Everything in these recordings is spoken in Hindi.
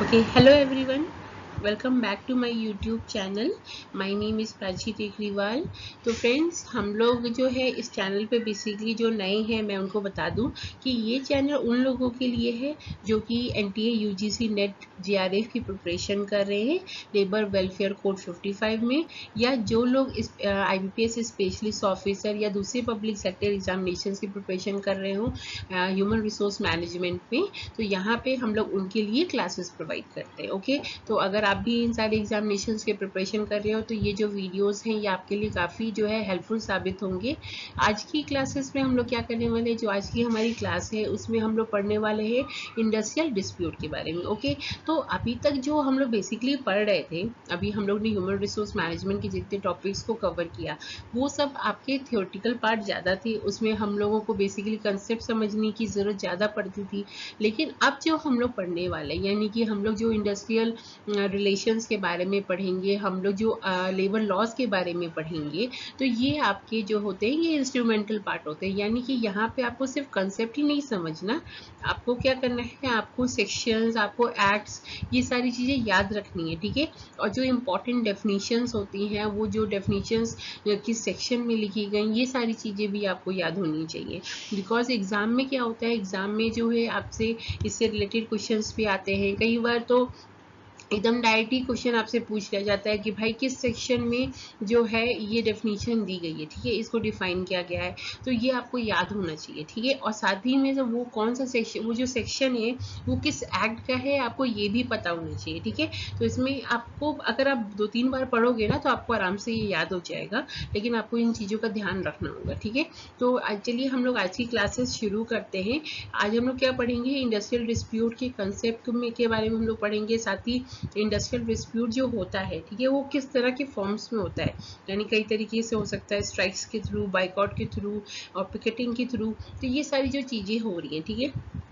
Okay, hello everyone. Welcome back to my YouTube channel. My name is Prachi Tekriwal. तो फ्रेंड्स, हम लोग जो है इस चैनल पे बेसिकली जो नए हैं मैं उनको बता दूं कि ये चैनल उन लोगों के लिए है जो कि NTA UGC नेट JRF की प्रिपरेशन कर रहे हैं लेबर वेलफेयर कोड 55 में, या जो लोग इस IBPS स्पेशलिस्ट ऑफिसर या दूसरे पब्लिक सेक्टर एग्जामिनेशन की प्रिपरेशन कर रहे हो ह्यूमन रिसोर्स मैनेजमेंट में। तो यहाँ पे हम लोग उनके लिए क्लासेस प्रोवाइड करते हैं। ओके, तो अगर आप भी इन सारे एग्जामिनेशंस के प्रिपरेशन कर रहे हो तो ये जो वीडियोस हैं ये आपके लिए काफ़ी जो है हेल्पफुल साबित होंगे। आज की क्लासेस में हम लोग क्या करने वाले हैं, जो आज की हमारी क्लास है उसमें हम लोग पढ़ने वाले हैं इंडस्ट्रियल डिस्प्यूट के बारे में। ओके, तो अभी तक जो हम लोग बेसिकली पढ़ रहे थे, अभी हम लोग ने ह्यूमन रिसोर्स मैनेजमेंट के जितने टॉपिक्स को कवर किया वो सब आपके थियोरटिकल पार्ट ज़्यादा थे, उसमें हम लोगों को बेसिकली कंसेप्ट समझने की ज़रूरत ज़्यादा पड़ती थी। लेकिन अब जो हम लोग पढ़ने वाले हैं, यानी कि हम लोग जो इंडस्ट्रियल रिलेशंस के बारे में पढ़ेंगे, हम लोग जो लेबर लॉज के बारे में पढ़ेंगे, तो ये आपके जो होते हैं ये इंस्ट्रूमेंटल पार्ट होते हैं। यानी कि यहाँ पे आपको सिर्फ कंसेप्ट ही नहीं समझना, आपको क्या करना है, आपको सेक्शंस, आपको एक्ट्स, ये सारी चीज़ें याद रखनी है। ठीक है, और जो इम्पोर्टेंट डेफिनेशंस होती हैं, वो जो डेफिनेशंस किस सेक्शन में लिखी गई, ये सारी चीज़ें भी आपको याद होनी चाहिए। बिकॉज एग्ज़ाम में क्या होता है, एग्ज़ाम में जो है आपसे इससे रिलेटेड क्वेश्चंस भी आते हैं। कई बार तो एकदम डायरेक्ट ही क्वेश्चन आपसे पूछ लिया जाता है कि भाई किस सेक्शन में जो है ये डेफिनेशन दी गई है, ठीक है, इसको डिफाइन किया गया है। तो ये आपको याद होना चाहिए। ठीक है, और साथ ही में जब वो कौन सा सेक्शन, वो जो सेक्शन है वो किस एक्ट का है, आपको ये भी पता होना चाहिए। ठीक है, तो इसमें आपको अगर आप 2-3 बार पढ़ोगे ना तो आपको आराम से ये याद हो जाएगा, लेकिन आपको इन चीज़ों का ध्यान रखना होगा। ठीक है, तो चलिए हम लोग आज की क्लासेस शुरू करते हैं। आज हम लोग क्या पढ़ेंगे, इंडस्ट्रियल डिस्प्यूट के कंसेप्ट में के बारे में हम लोग पढ़ेंगे। साथ ही इंडस्ट्रियल डिस्प्यूट जो होता है, ठीक है, वो किस तरह के फॉर्म्स में होता है, यानी कई तरीके से हो सकता है, स्ट्राइक्स के थ्रू, बाइकआउट के थ्रू और पिकेटिंग के थ्रू। तो ये सारी जो चीज़ें हो रही हैं, ठीक है,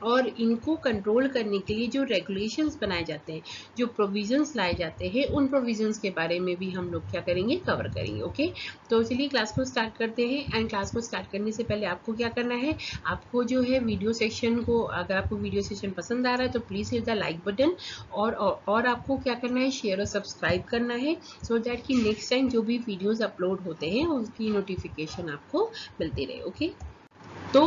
और इनको कंट्रोल करने के लिए जो रेगुलेशंस बनाए जाते हैं, जो प्रोविजंस लाए जाते हैं, उन प्रोविजंस के बारे में भी हम लोग क्या करेंगे, कवर करेंगे। ओके, तो चलिए क्लास को स्टार्ट करते हैं। एंड क्लास को स्टार्ट करने से पहले आपको क्या करना है, आपको जो है वीडियो सेक्शन को, अगर आपको वीडियो सेक्शन पसंद आ रहा है तो please hit the like button, और आपको क्या करना है, शेयर और सब्सक्राइब करना है, सो दैट कि नेक्स्ट टाइम जो भी वीडियोज़ अपलोड होते हैं उसकी नोटिफिकेशन आपको मिलती रहे। ओके, तो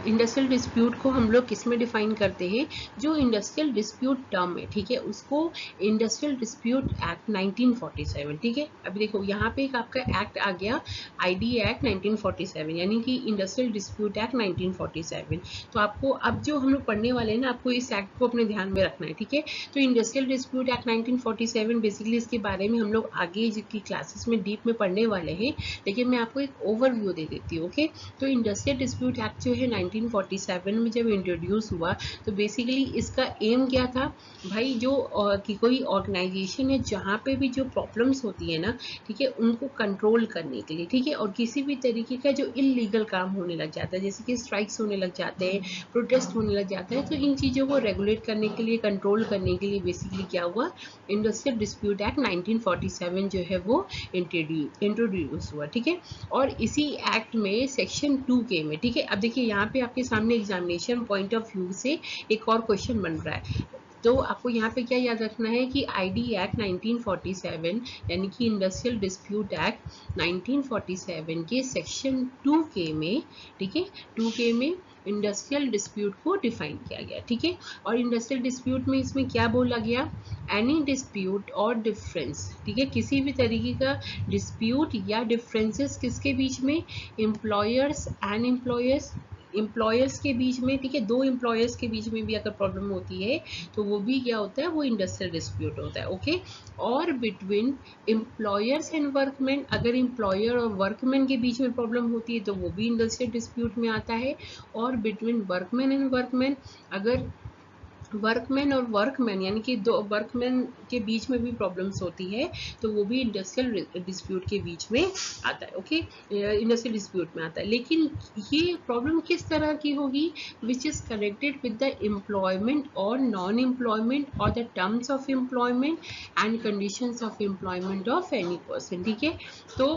इंडस्ट्रियल डिस्प्यूट को हम लोग किस में डिफाइन करते हैं, जो इंडस्ट्रियल डिस्प्यूट टर्म है, ठीक है, उसको इंडस्ट्रियल डिस्प्यूट एक्ट 1947, ठीक है। अभी देखो यहाँ पे एक आपका एक्ट आ गया, ID एक्ट 1947, यानी कि इंडस्ट्रियल डिस्प्यूट एक्ट 1947। तो आपको अब जो हम लोग पढ़ने वाले हैं ना, आपको इस एक्ट को अपने ध्यान में रखना है। ठीक है, तो इंडस्ट्रियल डिस्प्यूट एक्ट 1947 बेसिकली इसके बारे में हम लोग आगे की क्लासेस में डीप में पढ़ने वाले हैं, लेकिन मैं आपको एक ओवरव्यू दे देती हूँ। ओके, तो इंडस्ट्रियल डिस्प्यूट एक्ट जो है 1947 में जब इंट्रोड्यूस हुआ, तो बेसिकली इसका एम क्या था, भाई जो कि कोई ऑर्गेनाइजेशन है जहाँ पे भी जो प्रॉब्लम्स होती है ना, ठीक है, उनको कंट्रोल करने के लिए, ठीक है, और किसी भी तरीके का जो इलीगल काम होने लग जाता है, जैसे कि स्ट्राइक्स होने लग जाते हैं, प्रोटेस्ट होने लग जाता है, तो इन चीज़ों को रेगुलेट करने के लिए, कंट्रोल करने के लिए बेसिकली क्या हुआ, इंडस्ट्रियल डिस्प्यूट एक्ट 1947 जो है वो इंट्रोड्यूस हुआ। ठीक है, और इसी एक्ट में सेक्शन 2K में, ठीक है, अब देखिए यहाँ पे आपके सामने एग्जामिनेशन पॉइंट ऑफ व्यू से एक और क्वेश्चन बन रहा है। तो आपको यहाँ पे क्या याद रखना है कि ID एक्ट 1947, यानी कि इंडस्ट्रियल डिस्प्यूट एक्ट 1947 के सेक्शन 2K में, ठीक है, 2K में इंडस्ट्रियल डिस्प्यूट को डिफाइन किया गया। ठीक है, और इंडस्ट्रियल डिस्प्यूट में इसमें क्या बोला गया, एनी डिस्प्यूट और डिफरेंस, ठीक है, किसी भी तरीके का डिस्प्यूट या डिफरेंसेस किसके बीच में, एम्प्लॉयर्स एंड एम्प्लॉयर्स के बीच में, ठीक है, दो एम्प्लॉयर्स के बीच में भी अगर प्रॉब्लम होती है तो वो भी क्या होता है, वो इंडस्ट्रियल डिस्प्यूट होता है। ओके, और बिटवीन एम्प्लॉयर्स एंड वर्कमैन, अगर एम्प्लॉयर और वर्कमैन के बीच में प्रॉब्लम होती है तो वो भी इंडस्ट्रियल डिस्प्यूट में आता है। और बिटवीन वर्कमैन एंड वर्कमैन, अगर वर्कमैन और वर्कमैन यानी कि दो वर्कमैन के बीच में भी प्रॉब्लम्स होती है तो वो भी इंडस्ट्रियल डिस्प्यूट के बीच में आता है। ओके, इंडस्ट्रियल डिस्प्यूट में आता है, लेकिन ये प्रॉब्लम किस तरह की होगी, which is connected with the employment और नॉन एम्प्लॉयमेंट और the terms of employment and conditions of employment of any person. ठीक है, तो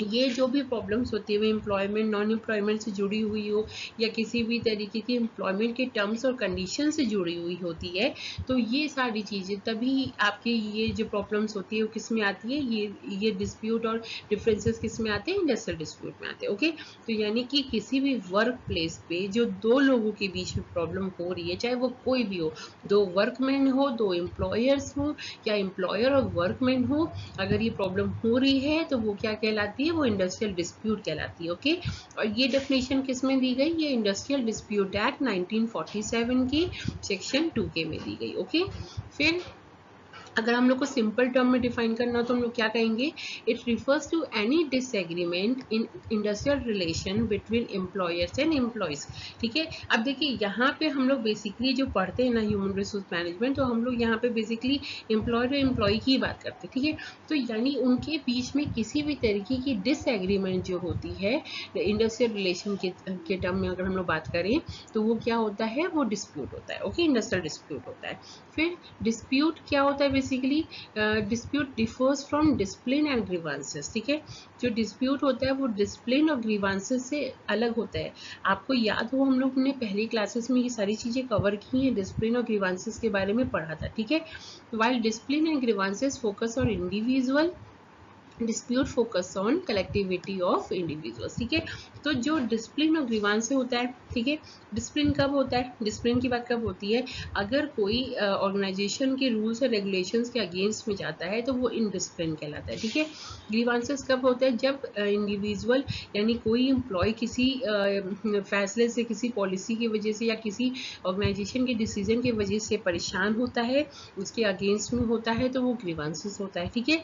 ये जो भी प्रॉब्लम्स होती है वो एम्प्लॉयमेंट नॉन एम्प्लॉयमेंट से जुड़ी हुई हो या किसी भी तरीके की एम्प्लॉयमेंट के टर्म्स और कंडीशन से जुड़ी हुई होती है, तो ये सारी चीज़ें तभी आपके ये जो प्रॉब्लम्स होती है वो किस में आती है, ये डिस्प्यूट और डिफरेंसेस किस में आते हैं, इंडस्ट्रियल डिस्प्यूट में आते हैं। ओके, तो यानी कि किसी भी वर्क प्लेस पे जो दो लोगों के बीच में प्रॉब्लम हो रही है, चाहे वो कोई भी हो, दो वर्कमैन हो, दो एम्प्लॉयर्स हो या एम्प्लॉयर और वर्कमैन हो, अगर ये प्रॉब्लम हो रही है तो वो क्या कहलाती है, वो इंडस्ट्रियल डिस्प्यूट कहलाती है। ओके, और ये डेफिनेशन किस में दी गई, ये इंडस्ट्रियल डिस्प्यूट एक्ट 1947 की सेक्शन 2 के में दी गई। ओके, फिर अगर हम लोग को सिंपल टर्म में डिफाइन करना हो तो हम लोग क्या कहेंगे, it refers to any disagreement in industrial relation between employers and employees. ठीक है, अब देखिए यहाँ पे हम लोग बेसिकली जो पढ़ते हैं ना ह्यूमन रिसोर्स मैनेजमेंट, तो हम लोग यहाँ पे बेसिकली एम्प्लॉयर और एम्प्लॉय की बात करते हैं। ठीक है, तो यानी उनके बीच में किसी भी तरीके की डिसएग्रीमेंट जो होती है इंडस्ट्रियल रिलेशन के टर्म में अगर हम लोग बात करें तो वो क्या होता है, वो डिस्प्यूट होता है। ओके, इंडस्ट्रियल डिस्प्यूट होता है। फिर डिस्प्यूट क्या होता है, basically dispute differs from discipline and grievances. ठीक है, जो डिस्प्यूट होता है वो डिसिप्लिन और ग्रीवांसेस से अलग होता है। आपको याद हो हम लोग ने पहली क्लासेस में ये सारी चीजें कवर की हैं, डिसिप्लिन और ग्रीवांसेस के बारे में पढ़ा था। ठीक है, while discipline and grievances focus on individual, dispute focus on collectivity of individuals. ठीक है, तो जो डिसिप्लिन और ग्रीवांस से होता है, ठीक है, डिसिप्लिन कब होता है, डिसिप्लिन की बात कब होती है, अगर कोई ऑर्गेनाइजेशन के रूल्स और रेगुलेशंस के अगेंस्ट में जाता है तो वो इनडिसिप्लिन कहलाता है। ठीक है, ग्रीवांसेस कब होता है, जब इंडिविजुअल यानी कोई एम्प्लॉय किसी फैसले से, किसी पॉलिसी की वजह से या किसी ऑर्गेनाइजेशन के डिसीजन की वजह से परेशान होता है, उसके अगेंस्ट में होता है, तो वो ग्रीवांसेस होता है। ठीक है,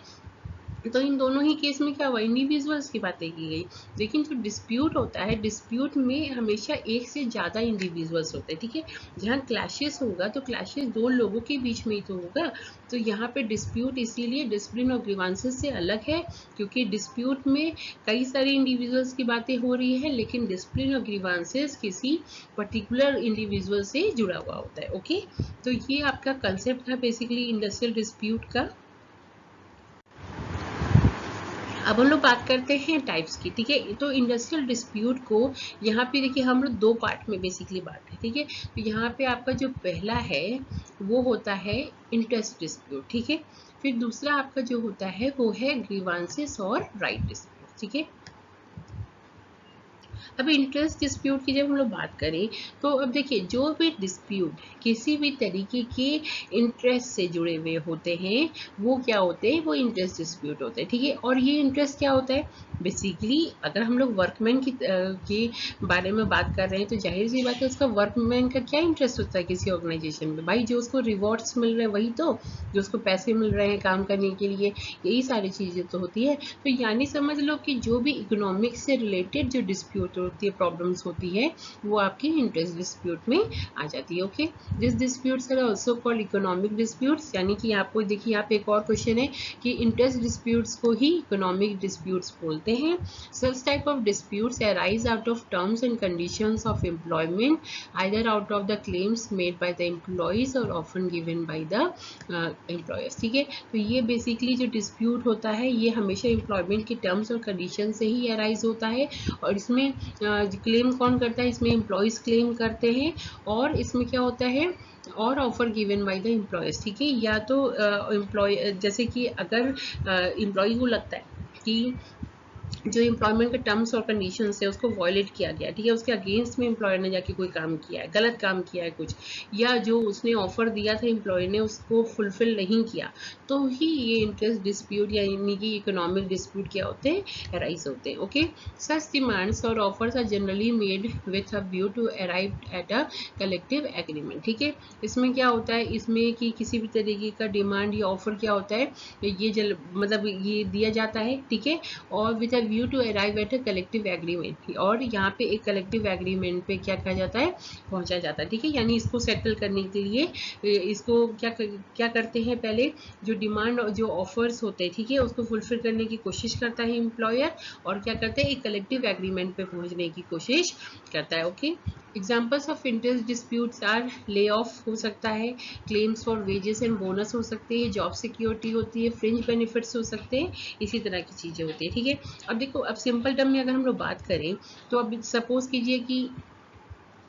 तो इन दोनों ही केस में क्या हुआ, इंडिविजुअल्स की बातें की गई। लेकिन जो डिस्प्यूट होता है, डिस्प्यूट में हमेशा एक से ज़्यादा इंडिविजुअल्स होते हैं। ठीक है, जहाँ क्लैशेस होगा तो क्लैशेस दो लोगों के बीच में ही तो होगा। तो यहाँ पे डिस्प्यूट इसीलिए डिसिप्लिन और ग्रीवांसेस से अलग है, क्योंकि डिस्प्यूट में कई सारे इंडिविजुअल्स की बातें हो रही है, लेकिन डिसिप्लिन और ग्रीवांसेस किसी पर्टिकुलर इंडिविजुअल से जुड़ा हुआ होता है। ओके, तो ये आपका कंसेप्ट था बेसिकली इंडस्ट्रियल डिस्प्यूट का। अब हम लोग बात करते हैं टाइप्स की। ठीक है, तो इंडस्ट्रियल डिस्प्यूट को यहाँ पे देखिए हम लोग दो पार्ट में बेसिकली बांटे। ठीक है, तो यहाँ पे आपका जो पहला है वो होता है इंटरेस्ट डिस्प्यूट। ठीक है, फिर दूसरा आपका जो होता है वो है ग्रीवांसेस और राइट डिस्प्यूट। ठीक है, अब इंटरेस्ट डिस्प्यूट की जब हम लोग बात करें तो अब देखिए जो भी डिस्प्यूट किसी भी तरीके के इंटरेस्ट से जुड़े हुए होते हैं वो क्या होते हैं, वो इंटरेस्ट डिस्प्यूट होते हैं। ठीक है, और ये इंटरेस्ट क्या होता है, बेसिकली अगर हम लोग वर्कमैन के बारे में बात कर रहे हैं तो जाहिर सी बात है उसका वर्कमैन का क्या इंटरेस्ट होता है किसी ऑर्गेनाइजेशन में, भाई जो उसको रिवॉर्ड्स मिल रहे हैं वही तो, जो उसको पैसे मिल रहे हैं काम करने के लिए, यही सारी चीज़ें तो होती है। तो यानी समझ लो कि जो भी इकोनॉमिक्स से रिलेटेड जो डिस्प्यूट होती है, प्रॉब्लम्स होती है, वो आपकी इंटरेस्ट डिस्प्यूट में आ जाती है। Okay, this disputes are also called economic disputes, यानी कि आपको देखिए यहाँ पे एक और क्वेश्चन है कि इंटरेस्ट डिस्प्यूट्स को ही इकोनॉमिक डिस्प्यूट्स बोलते हैं। Such type of disputes arise out of terms and conditions of employment, either out of the claims made by the employees और often given by the employers. ठीक है, तो ये बेसिकली जो डिस्प्यूट होता है ये हमेशा एम्प्लॉयमेंट के टर्म्स और कंडीशन से ही अराइज होता है, और इसमें क्लेम कौन करता है, इसमें एम्प्लॉयज क्लेम करते हैं, और इसमें क्या होता है, और offer given by the employees. ठीक है, या तो एम्प्लॉय जैसे कि अगर एम्प्लॉय को लगता है कि जो एम्प्लॉयमेंट के टर्म्स और कंडीशंस है उसको वॉयलेट किया गया, ठीक है, उसके अगेंस्ट में एम्प्लॉयर ने जाके कोई काम किया है, गलत काम किया है कुछ, या जो उसने ऑफर दिया था एम्प्लॉयर ने उसको फुलफिल नहीं किया, तो ही ये इंटरेस्ट डिस्प्यूट यानी कि इकोनॉमिक डिस्प्यूट क्या होते हैं, अराइज होते हैं। ओके, सच डिमांड्स और offers are generally made with a view to arrive at a collective agreement. ठीक है, इसमें क्या होता है, इसमें कि किसी भी तरीके का डिमांड या ऑफर क्या होता है, ये मतलब ये दिया जाता है। ठीक है, और with a view to arrive at a collective agreement, और यहाँ पे एक कलेक्टिव एग्रीमेंट पे क्या कहा जाता है, पहुंचा जाता है। ठीक है, यानी इसको सेटल करने के लिए इसको क्या करते हैं, पहले जो डिमांड और जो ऑफर्स होते हैं, ठीक है, उसको फुलफिल करने की कोशिश करता है एम्प्लॉयर, और क्या करते हैं, एक कलेक्टिव एग्रीमेंट पे पहुंचने की कोशिश करता है। Okay, examples of interest disputes are lay off हो सकता है, claims for wages and bonus हो सकते हैं, जॉब सिक्योरिटी होती है, फ्रिंज बेनिफिट्स हो सकते हैं, इसी तरह की चीज़ें होती है। ठीक है, अब देखो, अब सिंपल टर्म में अगर हम लोग बात करें तो अब सपोज कीजिए कि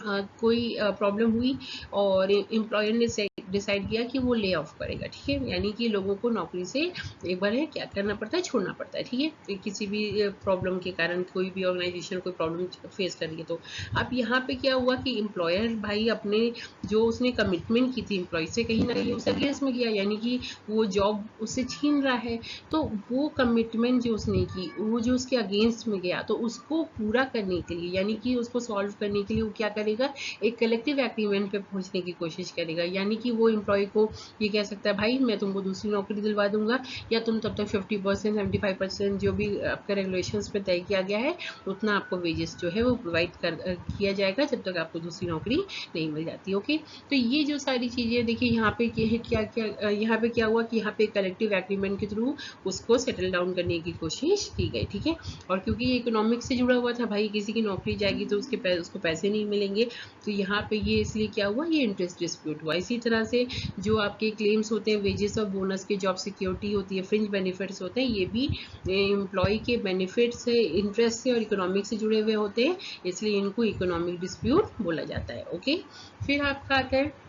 कोई प्रॉब्लम हुई और एम्प्लॉयर ने डिसाइड किया कि वो ले ऑफ करेगा, ठीक है, यानी कि लोगों को नौकरी से एक बार है क्या करना पड़ता है, छोड़ना पड़ता है, ठीक है, तो किसी भी प्रॉब्लम के कारण कोई भी ऑर्गेनाइजेशन कोई प्रॉब्लम फेस कर रही है। तो अब यहाँ पे क्या हुआ कि एम्प्लॉयर भाई अपने जो उसने कमिटमेंट की थी एम्प्लॉय से, कहीं ना कहीं उसे अगेंस्ट में किया, यानी कि वो जॉब उससे छीन रहा है। तो वो कमिटमेंट जो उसने की, वो जो उसके अगेंस्ट में गया, तो उसको पूरा करने के लिए, यानी कि उसको सॉल्व करने के लिए वो क्या करेगा, एक कलेक्टिव एग्रीमेंट पे पहुंचने की कोशिश करेगा। यानी कि वो एम्प्लॉय को ये कह सकता है भाई मैं तुमको दूसरी नौकरी दिलवा दूंगा, या तुम तब तक 50% 75% जो भी आपका रेगुलेशंस में तय किया गया है उतना आपको वेजेस जो है वो प्रोवाइड किया जाएगा जब तक आपको दूसरी नौकरी नहीं मिल जाती। ओके, तो ये जो सारी चीज़ें देखिए यहाँ पे क्या क्या यहाँ पे क्या हुआ कि यहाँ पे कलेक्टिव एग्रीमेंट के थ्रू उसको सेटल डाउन करने की कोशिश की गई, ठीक है। और क्योंकि ये इकोनॉमिक्स से जुड़ा हुआ था, भाई किसी की नौकरी जाएगी तो उसको पैसे नहीं मिलेंगे, तो यहाँ पे ये इसलिए क्या हुआ, ये इंटरेस्ट डिस्प्यूट हुआ। इसी तरह से जो आपके क्लेम्स होते हैं वेजेस और बोनस के, जॉब सिक्योरिटी होती है, फ्रिंज बेनिफिट्स होते हैं, ये भी एम्प्लॉय के बेनिफिट्स से, इंटरेस्ट से और इकोनॉमिक से जुड़े हुए होते हैं, इसलिए इनको इकोनॉमिक डिस्प्यूट बोला जाता है। ओके, फिर आपका आता है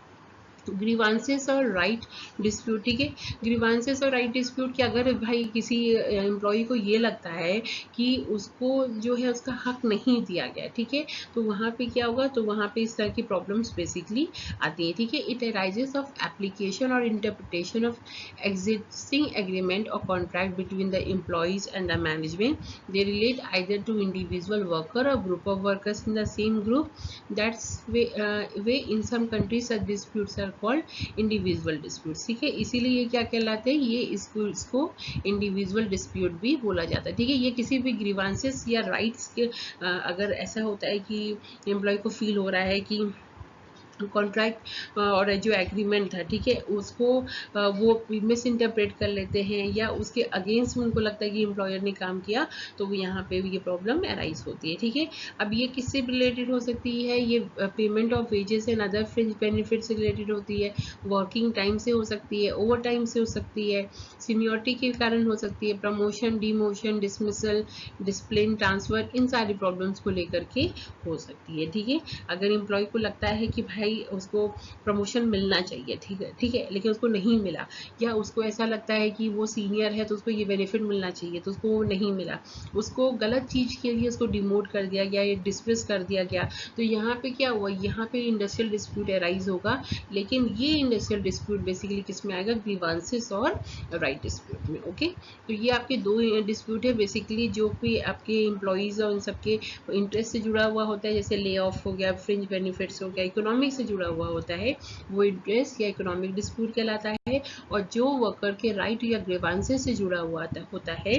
ग्रीवांसेस और राइट डिस्प्यूट, ठीक है। ग्रीवांसेस और राइट डिस्प्यूट कि अगर भाई किसी एम्प्लॉय को ये लगता है कि उसको जो है उसका हक नहीं दिया गया, ठीक है, तो वहाँ पे क्या होगा, तो वहाँ पे इस तरह की प्रॉब्लम्स बेसिकली आती है, ठीक है। इट अराइजेस ऑफ एप्लीकेशन और इंटरप्रिटेशन ऑफ एग्जिस्टिंग एग्रीमेंट और contract between the employees and the management. They relate either to individual worker और group of workers in the same group. That's way in some countries such disputes are called individual dispute, ठीक है। इसीलिए ये क्या कहलाते हैं, ये इसको इंडिविजुअल डिस्प्यूट भी बोला जाता है, ठीक है। ये किसी भी ग्रीवांसेस या राइट्स के अगर ऐसा होता है कि एम्प्लॉय को फील हो रहा है कि कॉन्ट्रैक्ट और जो एग्रीमेंट था, ठीक है, उसको वो मिस इंटरप्रेट कर लेते हैं या उसके अगेंस्ट में उनको लगता है कि एम्प्लॉयर ने काम किया, तो वो यहाँ पे भी ये प्रॉब्लम अराइज होती है, ठीक है। अब ये किससे रिलेटेड हो सकती है, ये payment of wages and other fringe benefit से रिलेटेड होती है, वर्किंग टाइम से हो सकती है, ओवर टाइम से हो सकती है, सीनियरिटी के कारण हो सकती है, promotion, demotion, dismissal, discipline, transfer, इन सारी प्रॉब्लम्स को लेकर के हो सकती है, ठीक है। अगर एम्प्लॉय को लगता है कि भाई उसको प्रमोशन मिलना चाहिए, ठीक है, ठीक है, लेकिन उसको नहीं मिला, या उसको ऐसा लगता है कि वो सीनियर है तो उसको ये बेनिफिट मिलना चाहिए तो उसको वो नहीं मिला, उसको गलत चीज़ के लिए उसको डिमोट कर दिया गया या डिसमिस कर दिया गया, तो यहाँ पे क्या हुआ, यहाँ पे इंडस्ट्रियल डिस्प्यूट अराइज होगा। लेकिन ये इंडस्ट्रियल डिस्प्यूट बेसिकली किस में आएगा, ग्रीवांसेस और राइट डिस्प्यूट में। ओके, तो ये आपके दो डिस्प्यूट है बेसिकली, जो कि आपके एम्प्लॉयज और उन सबके इंटरेस्ट से जुड़ा हुआ होता है, जैसे ले ऑफ हो गया, फ्रिंज बेनिफिट्स हो गया, इकोनॉमिक से जुड़ा हुआ होता है, वो इंटरेस्ट या इकोनॉमिक डिस्प्यूट कहलाता है। और जो वर्कर के राइट या ग्रीवांसेस से जुड़ा हुआ होता है,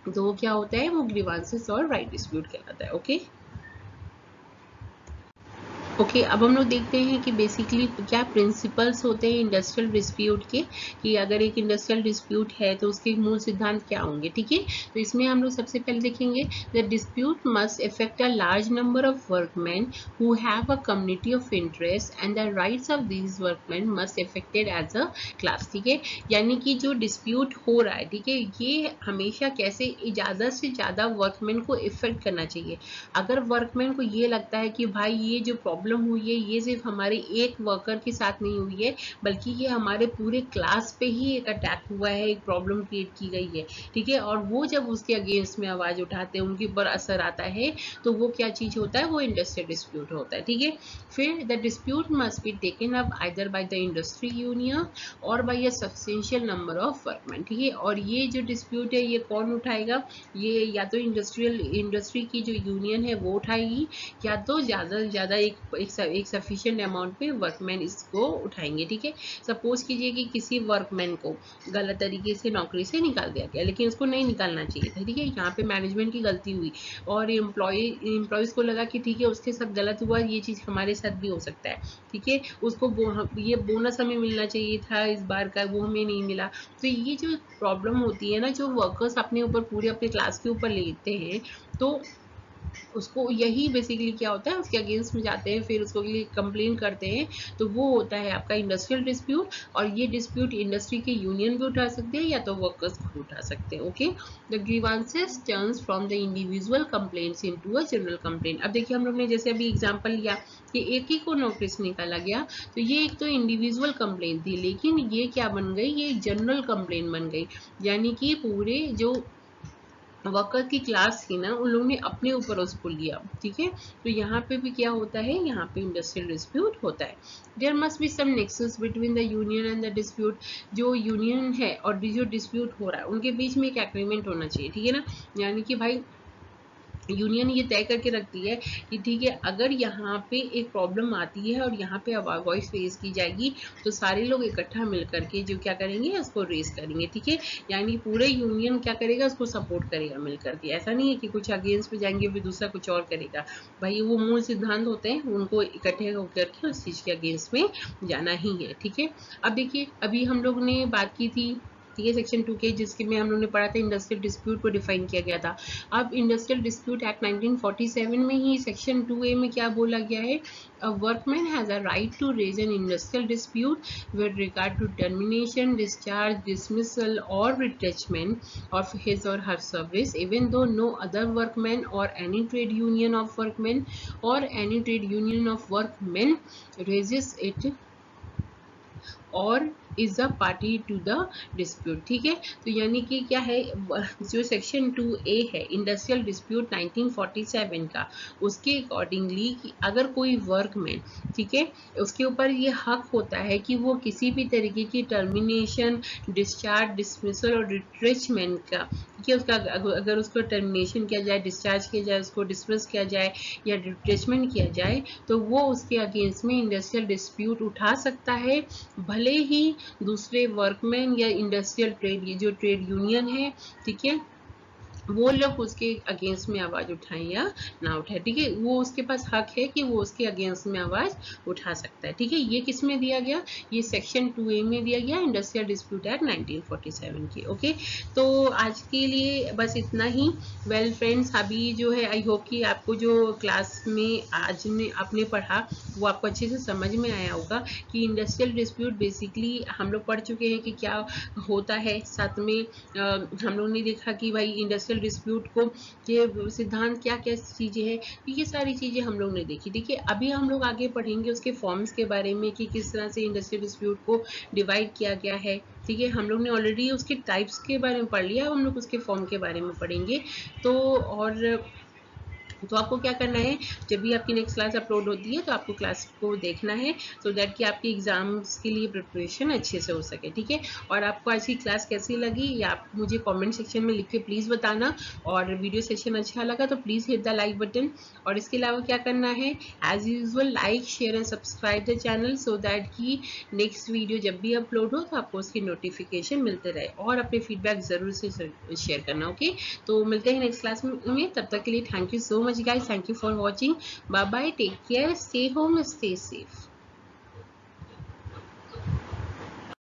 तो वो क्या होता है, वो ग्रीवांसेस और राइट डिस्प्यूट कहलाता है। ओके, ओके, अब हम लोग देखते हैं कि बेसिकली क्या प्रिंसिपल्स होते हैं इंडस्ट्रियल डिस्प्यूट के, कि अगर एक इंडस्ट्रियल डिस्प्यूट है तो उसके मूल सिद्धांत क्या होंगे, ठीक है। तो इसमें हम लोग सबसे पहले देखेंगे the dispute must affect a large number of workman who have a community of interest and the rights of these workman must affected as a class, ठीक है। यानी कि जो डिस्प्यूट हो रहा है, ठीक है, ये हमेशा कैसे ज़्यादा से ज़्यादा वर्कमैन को इफेक्ट करना चाहिए। अगर वर्कमैन को ये लगता है कि भाई ये जो प्रॉब्लम हुई है ये सिर्फ हमारे एक वर्कर के साथ नहीं हुई है, बल्कि ये हमारे पूरे क्लास पे ही एक अटैक हुआ है, एक प्रॉब्लम क्रिएट की गई है, ठीक है, और वो जब उसके अगेंस्ट में आवाज उठाते हैं, उनके ऊपर असर आता है, तो वो क्या चीज होता है, वो इंडस्ट्रियल डिस्प्यूट होता है, ठीक है। फिर the dispute must be taken up either by the industry union और by a substantial number of workman, ठीक है। और ये जो डिस्प्यूट है ये कौन उठाएगा, ये या तो इंडस्ट्री की जो यूनियन है वो उठाएगी, या तो ज़्यादा से ज़्यादा एक सफिशिएंट अमाउंट पे वर्कमैन इसको उठाएंगे, ठीक है। सपोज कीजिए कि किसी वर्कमैन को गलत तरीके से नौकरी से निकाल दिया गया, लेकिन उसको नहीं निकालना चाहिए था, ठीक है, यहाँ पे मैनेजमेंट की गलती हुई, और एम्प्लॉयज़ को लगा कि ठीक है उसके साथ गलत हुआ, ये चीज़ हमारे साथ भी हो सकता है, ठीक है, उसको ये बोनस हमें मिलना चाहिए था इस बार का, वो हमें नहीं मिला। तो ये जो प्रॉब्लम होती है ना, जो वर्कर्स अपने ऊपर पूरे अपने क्लास के ऊपर लेते हैं, तो उसको यही बेसिकली क्या होता है, उसके अगेंस्ट में जाते हैं, फिर उसको लिए कंप्लेन करते हैं, तो वो होता है आपका इंडस्ट्रियल डिस्प्यूट। और ये डिस्प्यूट इंडस्ट्री के यूनियन भी उठा सकते हैं या तो वर्कर्स खुद उठा सकते हैं। Okay, the grievances turns from the individual complaints into a general complaint. अब देखिए हम लोग ने जैसे अभी एग्जांपल लिया कि एक ही को नोटिस निकाला गया, तो ये एक तो इंडिविजुअल कंप्लेंट थी, लेकिन ये क्या बन गई, ये जनरल कंप्लेंट बन गई, यानी कि पूरे जो वर्कर की क्लास थी ना, उन लोगों ने अपने ऊपर उसको लिया। ठीक है, तो यहाँ पे भी क्या होता है, यहाँ पे इंडस्ट्रियल डिस्प्यूट होता है। There must be some nexus between the union and the dispute. जो यूनियन है और जो डिस्प्यूट हो रहा है, उनके बीच में एक एग्रीमेंट होना चाहिए। ठीक है ना, यानी कि भाई यूनियन ये तय करके रखती है कि ठीक है, अगर यहाँ पे एक प्रॉब्लम आती है और यहाँ पे वॉइस रेज की जाएगी, तो सारे लोग इकट्ठा मिल करके जो क्या करेंगे, उसको रेज करेंगे। ठीक है, यानी पूरे यूनियन क्या करेगा, उसको सपोर्ट करेगा मिल करके। ऐसा नहीं है कि कुछ अगेंस्ट पे जाएंगे फिर दूसरा कुछ और करेगा। भाई वो मूल सिद्धांत होते हैं, उनको इकट्ठे होकर के उस चीज के अगेंस्ट में जाना ही है। ठीक है, अब देखिए अभी हम लोग ने बात की थी, ठीक है, सेक्शन 2 के, जिसके में हम लोग ने पढ़ा था इंडस्ट्रियल डिस्प्यूट को डिफाइन किया गया था। अब इंडस्ट्रियल डिस्प्यूट एक्ट 1947 में ही सेक्शन 2A में क्या बोला गया है, a workman has a right to raise an industrial dispute with regard to termination, discharge, dismissal और रिटेचमेंट ऑफ हिज और her service, even though no other workman और any trade union of workman और any trade union of workman raises it और is a party to the dispute. ठीक है, तो यानी कि क्या है, जो सेक्शन 2A है इंडस्ट्रियल डिस्प्यूट 1947 का, उसके अकॉर्डिंगली कि अगर कोई वर्कमैन, ठीक है, उसके ऊपर ये हक होता है कि वो किसी भी तरीके की टर्मिनेशन, डिस्चार्ज, डिसमिसल और रिट्रेचमेंट का, कि उसका अगर उसको टर्मिनेशन किया जाए, डिस्चार्ज किया जाए, उसको डिसमिस किया जाए या रिट्रेचमेंट किया जाए, तो वो उसके अगेंस्ट में इंडस्ट्रियल डिस्प्यूट उठा सकता है, भले ही दूसरे वर्कमैन या इंडस्ट्रियल ट्रेड, ये जो ट्रेड यूनियन है, ठीक है, वो लोग उसके अगेंस्ट में आवाज उठाएं या ना उठाए। ठीक है, वो उसके पास हक है कि वो उसके अगेंस्ट में आवाज उठा सकता है। ठीक है, ये किस में दिया गया, ये सेक्शन 2A में दिया गया, इंडस्ट्रियल डिस्प्यूट एक्ट 1947 की। ओके, तो आज के लिए बस इतना ही। वेल फ्रेंड्स, अभी जो है आई होप कि आपको जो क्लास में आज ने आपने पढ़ा वो आपको अच्छे से समझ में आया होगा कि इंडस्ट्रियल डिस्प्यूट बेसिकली हम लोग पढ़ चुके हैं कि क्या होता है। साथ में हम लोग ने देखा कि भाई इंडस्ट्रियल डिस्प्यूट को ये सिद्धांत क्या क्या चीजें हैं, ये सारी चीजें हम लोग ने देखी। देखिए अभी हम लोग आगे पढ़ेंगे उसके फॉर्म्स के बारे में कि किस तरह से इंडस्ट्रियल डिस्प्यूट को डिवाइड किया गया है। ठीक है, हम लोग ने ऑलरेडी उसके टाइप्स के बारे में पढ़ लिया, अब हम लोग उसके फॉर्म के बारे में पढ़ेंगे। तो और तो आपको क्या करना है, जब भी आपकी नेक्स्ट क्लास अपलोड होती है तो आपको क्लास को देखना है, सो दैट कि आपकी एग्जाम्स के लिए प्रिपरेशन अच्छे से हो सके। ठीक है, और आपको आज की क्लास कैसी लगी या आप मुझे कमेंट सेक्शन में लिख के प्लीज़ बताना, और वीडियो सेशन अच्छा लगा तो please hit the like button. और इसके अलावा क्या करना है, as usual like, share and subscribe the channel, so that कि नेक्स्ट वीडियो जब भी अपलोड हो तो आपको उसकी नोटिफिकेशन मिलते रहे, और अपने फीडबैक ज़रूर से शेयर करना। ओके, तो मिलते हैं नेक्स्ट क्लास में, तब तक के लिए thank you so much guys, thank you for watching, bye bye, take care, stay home, stay safe.